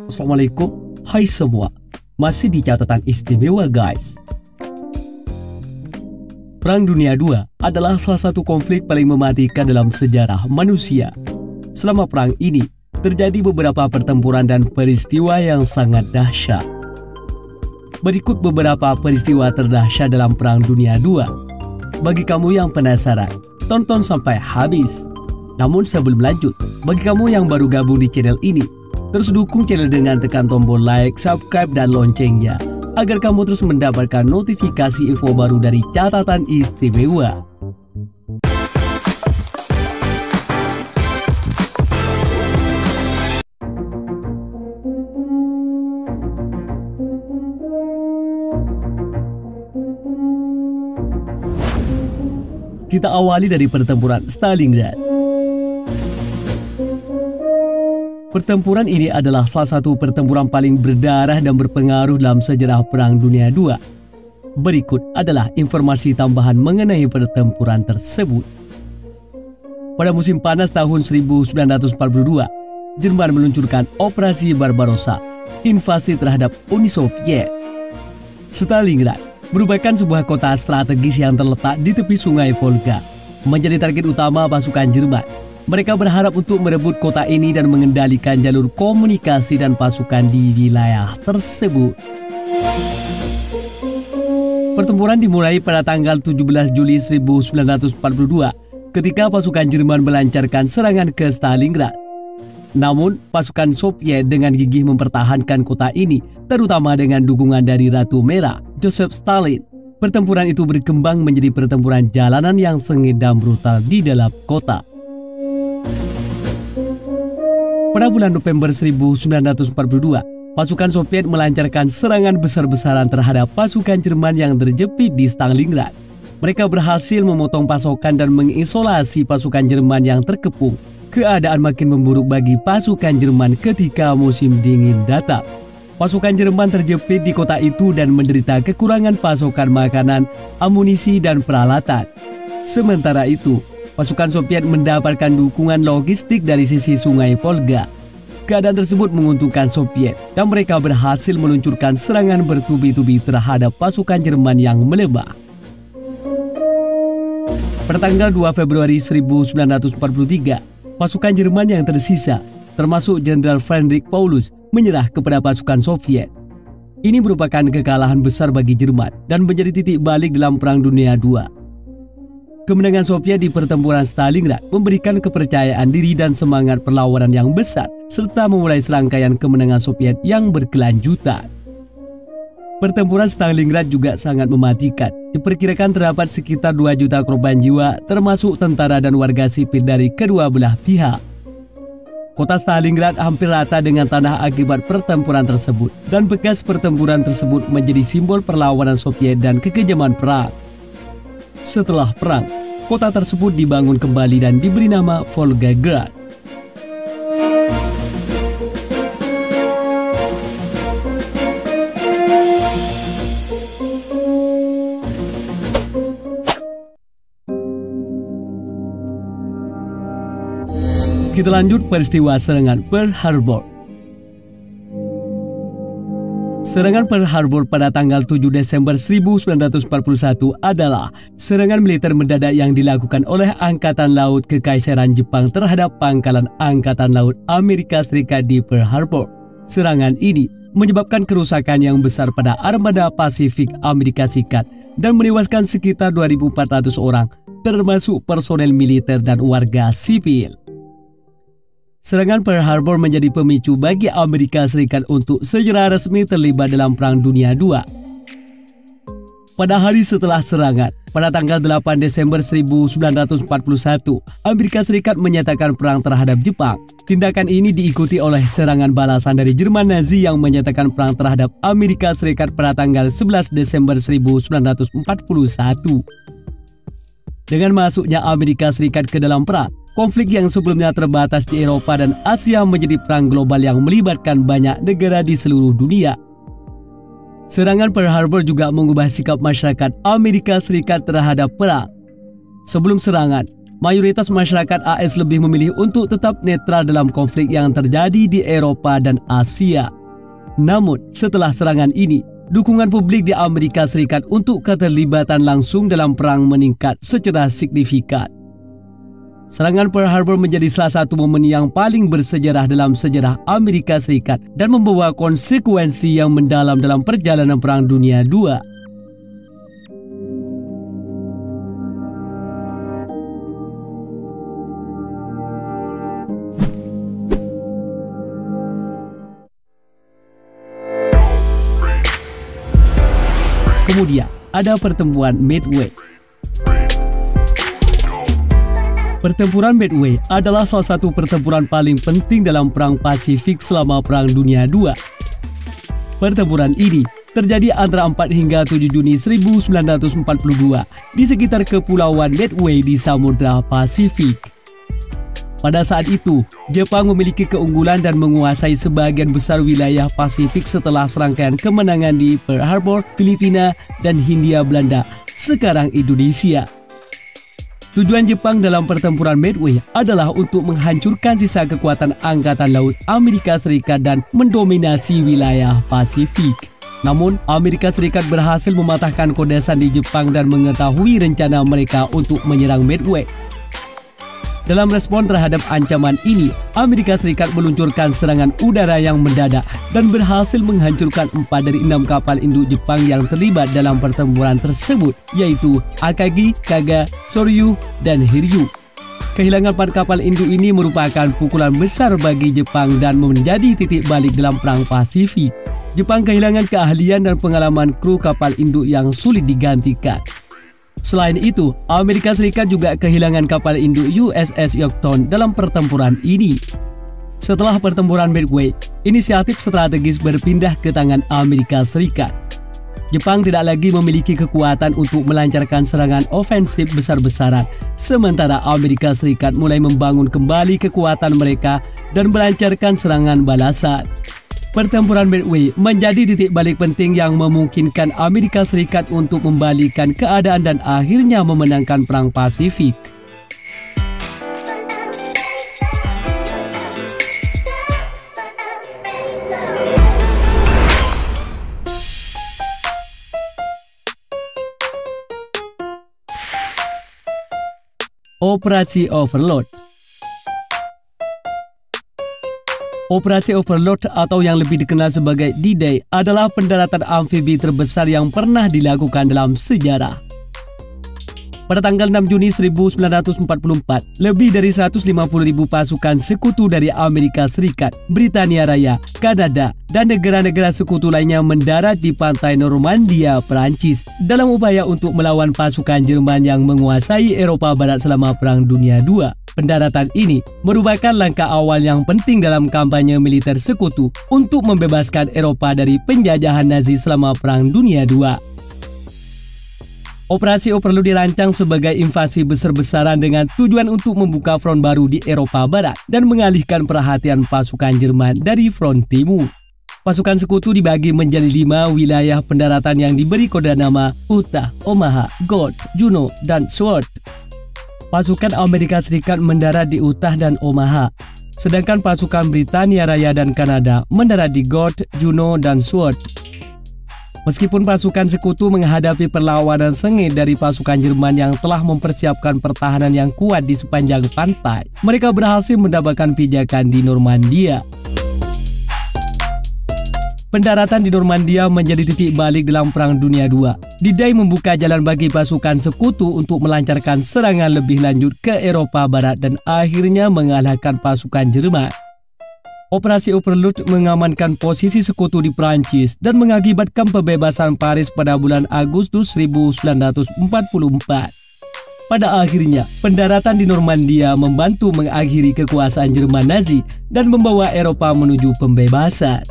Assalamualaikum, hai semua. Masih di catatan istimewa guys. Perang Dunia II adalah salah satu konflik paling mematikan dalam sejarah manusia. Selama perang ini, terjadi beberapa pertempuran dan peristiwa yang sangat dahsyat. Berikut beberapa peristiwa terdahsyat dalam Perang Dunia II. Bagi kamu yang penasaran, tonton sampai habis. Namun sebelum lanjut, bagi kamu yang baru gabung di channel ini, terus dukung channel dengan tekan tombol like, subscribe, dan loncengnya, agar kamu terus mendapatkan notifikasi info baru dari catatan istimewa. Kita awali dari pertempuran Stalingrad. Pertempuran ini adalah salah satu pertempuran paling berdarah dan berpengaruh dalam sejarah Perang Dunia II. Berikut adalah informasi tambahan mengenai pertempuran tersebut. Pada musim panas tahun 1942, Jerman meluncurkan Operasi Barbarossa, invasi terhadap Uni Soviet. Stalingrad merupakan sebuah kota strategis yang terletak di tepi sungai Volga, menjadi target utama pasukan Jerman. Mereka berharap untuk merebut kota ini dan mengendalikan jalur komunikasi dan pasukan di wilayah tersebut. Pertempuran dimulai pada tanggal 17 Juli 1942 ketika pasukan Jerman melancarkan serangan ke Stalingrad. Namun, pasukan Soviet dengan gigih mempertahankan kota ini, terutama dengan dukungan dari Ratu Merah, Joseph Stalin. Pertempuran itu berkembang menjadi pertempuran jalanan yang sengit dan brutal di dalam kota. Pada bulan November 1942, pasukan Soviet melancarkan serangan besar-besaran terhadap pasukan Jerman yang terjepit di Stalingrad. Mereka berhasil memotong pasokan dan mengisolasi pasukan Jerman yang terkepung. Keadaan makin memburuk bagi pasukan Jerman ketika musim dingin datang. Pasukan Jerman terjepit di kota itu dan menderita kekurangan pasokan makanan, amunisi, dan peralatan. Sementara itu, pasukan Soviet mendapatkan dukungan logistik dari sisi sungai Volga. Keadaan tersebut menguntungkan Soviet dan mereka berhasil meluncurkan serangan bertubi-tubi terhadap pasukan Jerman yang melemah. Pada tanggal 2 Februari 1943, pasukan Jerman yang tersisa, termasuk Jenderal Friedrich Paulus, menyerah kepada pasukan Soviet. Ini merupakan kekalahan besar bagi Jerman dan menjadi titik balik dalam Perang Dunia II. Kemenangan Soviet di pertempuran Stalingrad memberikan kepercayaan diri dan semangat perlawanan yang besar, serta memulai serangkaian kemenangan Soviet yang berkelanjutan. Pertempuran Stalingrad juga sangat mematikan. Diperkirakan terdapat sekitar 2 juta korban jiwa, termasuk tentara dan warga sipil dari kedua belah pihak. Kota Stalingrad hampir rata dengan tanah akibat pertempuran tersebut, dan bekas pertempuran tersebut menjadi simbol perlawanan Soviet dan kekejaman perang. Setelah perang, kota tersebut dibangun kembali dan diberi nama Volgograd. Kita lanjut peristiwa serangan Pearl Harbor. Serangan Pearl Harbor pada tanggal 7 Desember 1941 adalah serangan militer mendadak yang dilakukan oleh Angkatan Laut Kekaisaran Jepang terhadap pangkalan Angkatan Laut Amerika Serikat di Pearl Harbor. Serangan ini menyebabkan kerusakan yang besar pada armada Pasifik Amerika Serikat dan menewaskan sekitar 2.400 orang, termasuk personel militer dan warga sipil. Serangan Pearl Harbor menjadi pemicu bagi Amerika Serikat untuk secara resmi terlibat dalam Perang Dunia II. Pada hari setelah serangan, pada tanggal 8 Desember 1941, Amerika Serikat menyatakan perang terhadap Jepang. Tindakan ini diikuti oleh serangan balasan dari Jerman Nazi yang menyatakan perang terhadap Amerika Serikat pada tanggal 11 Desember 1941. Dengan masuknya Amerika Serikat ke dalam perang, konflik yang sebelumnya terbatas di Eropa dan Asia menjadi perang global yang melibatkan banyak negara di seluruh dunia. Serangan Pearl Harbor juga mengubah sikap masyarakat Amerika Serikat terhadap perang. Sebelum serangan, mayoritas masyarakat AS lebih memilih untuk tetap netral dalam konflik yang terjadi di Eropa dan Asia. Namun, setelah serangan ini, dukungan publik di Amerika Serikat untuk keterlibatan langsung dalam perang meningkat secara signifikan. Serangan Pearl Harbor menjadi salah satu momen yang paling bersejarah dalam sejarah Amerika Serikat dan membawa konsekuensi yang mendalam dalam perjalanan Perang Dunia II. Kemudian, ada pertempuran Midway. Pertempuran Midway adalah salah satu pertempuran paling penting dalam Perang Pasifik selama Perang Dunia II. Pertempuran ini terjadi antara 4 hingga 7 Juni 1942 di sekitar Kepulauan Midway di Samudra Pasifik. Pada saat itu, Jepang memiliki keunggulan dan menguasai sebagian besar wilayah Pasifik setelah serangkaian kemenangan di Pearl Harbor, Filipina, dan Hindia Belanda, sekarang Indonesia. Tujuan Jepang dalam pertempuran Midway adalah untuk menghancurkan sisa kekuatan Angkatan Laut Amerika Serikat dan mendominasi wilayah Pasifik. Namun, Amerika Serikat berhasil mematahkan kode sandi Jepang dan mengetahui rencana mereka untuk menyerang Midway. Dalam respon terhadap ancaman ini, Amerika Serikat meluncurkan serangan udara yang mendadak dan berhasil menghancurkan 4 dari 6 kapal induk Jepang yang terlibat dalam pertempuran tersebut, yaitu Akagi, Kaga, Soryu, dan Hiryu. Kehilangan 4 kapal induk ini merupakan pukulan besar bagi Jepang dan menjadi titik balik dalam Perang Pasifik. Jepang kehilangan keahlian dan pengalaman kru kapal induk yang sulit digantikan. Selain itu, Amerika Serikat juga kehilangan kapal induk USS Yorktown dalam pertempuran ini. Setelah pertempuran Midway, inisiatif strategis berpindah ke tangan Amerika Serikat. Jepang tidak lagi memiliki kekuatan untuk melancarkan serangan ofensif besar-besaran, sementara Amerika Serikat mulai membangun kembali kekuatan mereka dan melancarkan serangan balasan. Pertempuran Midway menjadi titik balik penting yang memungkinkan Amerika Serikat untuk membalikkan keadaan dan akhirnya memenangkan Perang Pasifik. Operasi Overlord. Operasi Overlord atau yang lebih dikenal sebagai D-Day adalah pendaratan amfibi terbesar yang pernah dilakukan dalam sejarah. Pada tanggal 6 Juni 1944, lebih dari 150.000 pasukan sekutu dari Amerika Serikat, Britania Raya, Kanada, dan negara-negara sekutu lainnya mendarat di pantai Normandia, Prancis, dalam upaya untuk melawan pasukan Jerman yang menguasai Eropa Barat selama Perang Dunia II. Pendaratan ini merupakan langkah awal yang penting dalam kampanye militer sekutu untuk membebaskan Eropa dari penjajahan Nazi selama Perang Dunia II. Operasi Overlord dirancang sebagai invasi besar-besaran dengan tujuan untuk membuka front baru di Eropa Barat dan mengalihkan perhatian pasukan Jerman dari front timur. Pasukan sekutu dibagi menjadi 5 wilayah pendaratan yang diberi kode nama Utah, Omaha, Gord, Juno, dan Sword. Pasukan Amerika Serikat mendarat di Utah dan Omaha, sedangkan pasukan Britania Raya dan Kanada mendarat di Gord, Juno, dan Sword. Meskipun pasukan sekutu menghadapi perlawanan sengit dari pasukan Jerman yang telah mempersiapkan pertahanan yang kuat di sepanjang pantai, mereka berhasil mendapatkan pijakan di Normandia. Pendaratan di Normandia menjadi titik balik dalam Perang Dunia II. D-Day membuka jalan bagi pasukan sekutu untuk melancarkan serangan lebih lanjut ke Eropa Barat dan akhirnya mengalahkan pasukan Jerman. Operasi Overlord mengamankan posisi sekutu di Prancis dan mengakibatkan pembebasan Paris pada bulan Agustus 1944. Pada akhirnya, pendaratan di Normandia membantu mengakhiri kekuasaan Jerman Nazi dan membawa Eropa menuju pembebasan.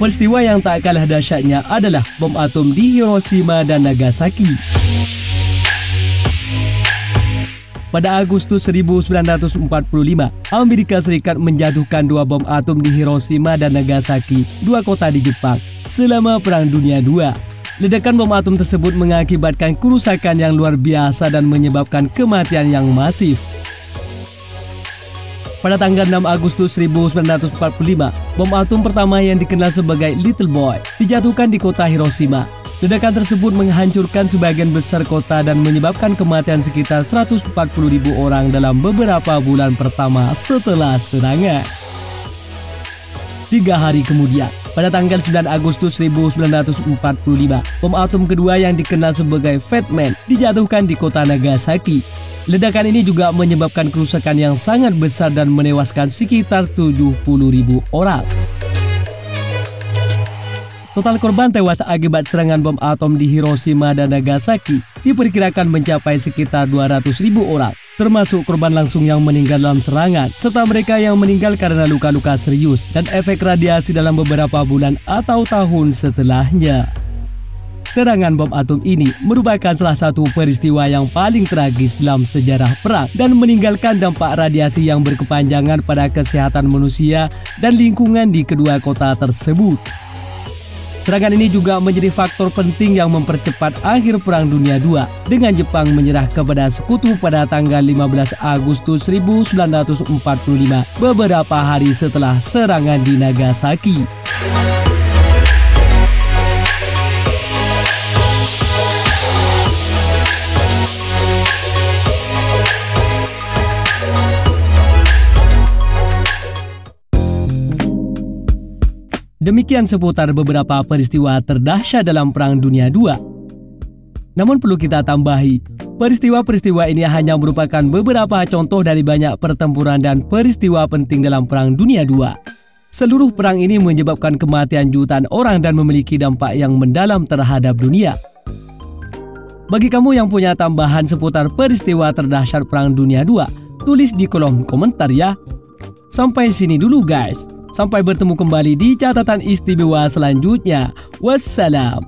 Peristiwa yang tak kalah dahsyatnya adalah bom atom di Hiroshima dan Nagasaki. Pada Agustus 1945, Amerika Serikat menjatuhkan 2 bom atom di Hiroshima dan Nagasaki, 2 kota di Jepang, selama Perang Dunia II. Ledakan bom atom tersebut mengakibatkan kerusakan yang luar biasa dan menyebabkan kematian yang masif. Pada tanggal 6 Agustus 1945, bom atom pertama yang dikenal sebagai Little Boy dijatuhkan di kota Hiroshima. Ledakan tersebut menghancurkan sebagian besar kota dan menyebabkan kematian sekitar 140.000 orang dalam beberapa bulan pertama setelah serangan. 3 hari kemudian, pada tanggal 9 Agustus 1945, bom atom kedua yang dikenal sebagai Fat Man dijatuhkan di kota Nagasaki. Ledakan ini juga menyebabkan kerusakan yang sangat besar dan menewaskan sekitar 70.000 orang. Total korban tewas akibat serangan bom atom di Hiroshima dan Nagasaki diperkirakan mencapai sekitar 200.000 orang, termasuk korban langsung yang meninggal dalam serangan, serta mereka yang meninggal karena luka-luka serius dan efek radiasi dalam beberapa bulan atau tahun setelahnya. Serangan bom atom ini merupakan salah satu peristiwa yang paling tragis dalam sejarah perang dan meninggalkan dampak radiasi yang berkepanjangan pada kesehatan manusia dan lingkungan di kedua kota tersebut. Serangan ini juga menjadi faktor penting yang mempercepat akhir Perang Dunia II dengan Jepang menyerah kepada sekutu pada tanggal 15 Agustus 1945, beberapa hari setelah serangan di Nagasaki. Demikian seputar beberapa peristiwa terdahsyat dalam Perang Dunia II. Namun perlu kita tambahi, peristiwa-peristiwa ini hanya merupakan beberapa contoh dari banyak pertempuran dan peristiwa penting dalam Perang Dunia II. Seluruh perang ini menyebabkan kematian jutaan orang dan memiliki dampak yang mendalam terhadap dunia. Bagi kamu yang punya tambahan seputar peristiwa terdahsyat Perang Dunia II, tulis di kolom komentar ya. Sampai sini dulu guys. Sampai bertemu kembali di catatan istimewa selanjutnya. Wassalam.